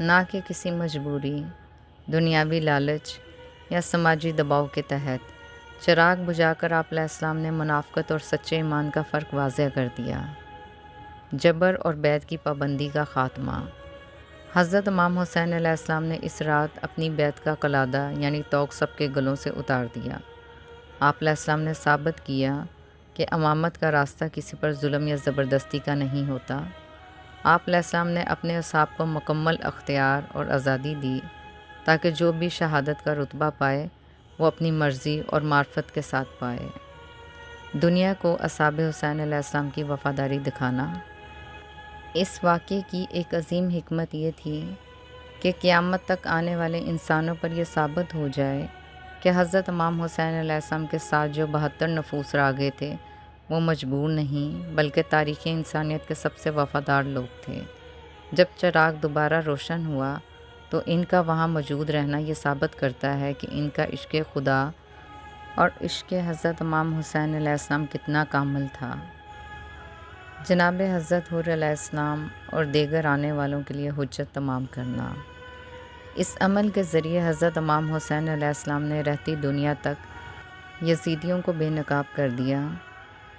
نہ کہ کسی مجبوری، دنیاوی لالچ یا سماجی دباؤ کے تحت۔ چراغ بجھا کر آپ علیہ السلام نے منافقت اور سچے ایمان کا فرق واضح کر دیا۔ جبر اور بیعت کی پابندی کا خاتمہ۔ حضرت امام حسین علیہ السلام نے اس رات اپنی بیعت کا قلادہ یعنی طوق سب کے گلوں سے اتار دیا۔ آپ علیہ السلام نے ثابت کیا کہ امامت کا راستہ کسی پر ظلم یا زبردستی کا نہیں ہوتا۔ آپ علیہ السلام نے اپنے اصحاب کو مکمل اختیار اور آزادی دی تاکہ جو بھی شہادت کا رتبہ پائے وہ اپنی مرضی اور معرفت کے ساتھ پائے۔ دنیا کو اصحاب حسین علیہ السلام کی وفاداری دکھانا۔ اس واقعے کی ایک عظیم حکمت یہ تھی کہ قیامت تک آنے والے انسانوں پر یہ ثابت ہو جائے کہ حضرت امام حسین علیہ السلام کے ساتھ جو 72 نفوس راگے تھے وہ مجبور نہیں بلکہ تاریخ انسانیت کے سب سے وفادار لوگ تھے۔ جب چراغ دوبارہ روشن ہوا تو ان کا وہاں موجود رہنا یہ ثابت کرتا ہے کہ ان کا عشق خدا اور عشق حضرت امام حسین علیہ السلام کتنا کامل تھا۔ جناب حضرت حر علیہ السلام اور دیگر آنے والوں کے لیے حجت تمام کرنا۔ اس عمل کے ذریعے حضرت امام حسین علیہ السلام نے رہتی دنیا تک یزیدیوں کو بے نقاب کر دیا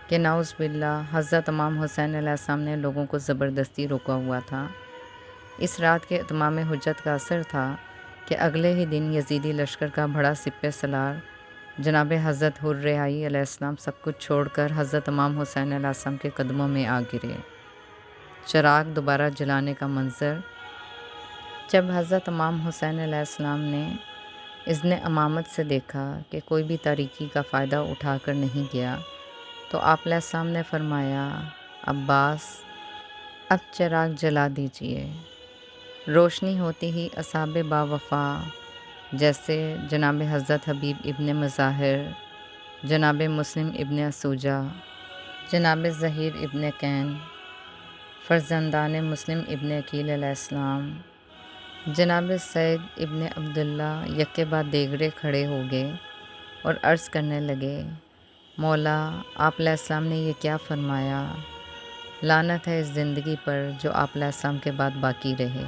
کہ نعوذ باللہ حضرت امام حسین علیہ السلام نے لوگوں کو زبردستی روکا ہوا تھا۔ اس رات کے اتمام حجت کا اثر تھا کہ اگلے ہی دن یزیدی لشکر کا بڑا سپہ سالار جناب حضرت حر علیہ السلام سب کچھ چھوڑ کر حضرت امام حسین علیہ السلام کے قدموں میں آ گرے۔ چراغ دوبارہ جلانے کا منظر۔ جب حضرت امام حسین علیہ السلام نے اذن امامت سے دیکھا کہ کوئی بھی تاریکی کا فائدہ اٹھا کر نہیں گیا تو آپ علیہ السلام نے فرمایا، عباس اب چراغ جلا دیجئے۔ روشنی ہوتی ہی اصحاب با وفا جیسے جناب حضرت حبیب ابن مظاہر، جناب مسلم ابن اسوجہ، جناب ظہیر ابن کین، فرزندان مسلم ابن عقیل علیہ السلام، جناب سید ابن عبداللہ یکے بعد دیگرے کھڑے ہو گئے اور عرض کرنے لگے، مولا آپ علیہ السلام نے یہ کیا فرمایا؟ لعنت ہے اس زندگی پر جو آپ علیہ السلام کے بعد باقی رہے۔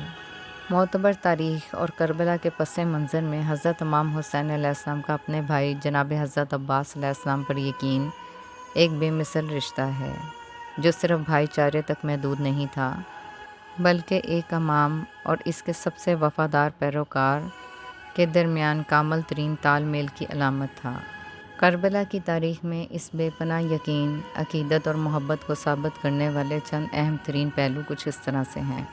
معتبر تاریخ اور کربلا کے پس منظر میں حضرت امام حسین علیہ السلام کا اپنے بھائی جناب حضرت عباس علیہ السلام پر یقین ایک بے مثل رشتہ ہے جو صرف بھائی چارے تک محدود نہیں تھا بلکہ ایک امام اور اس کے سب سے وفادار پیروکار کے درمیان کامل ترین تال میل کی علامت تھا۔ کربلا کی تاریخ میں اس بے پناہ یقین، عقیدت اور محبت کو ثابت کرنے والے چند اہم ترین پہلو کچھ اس طرح سے ہیں۔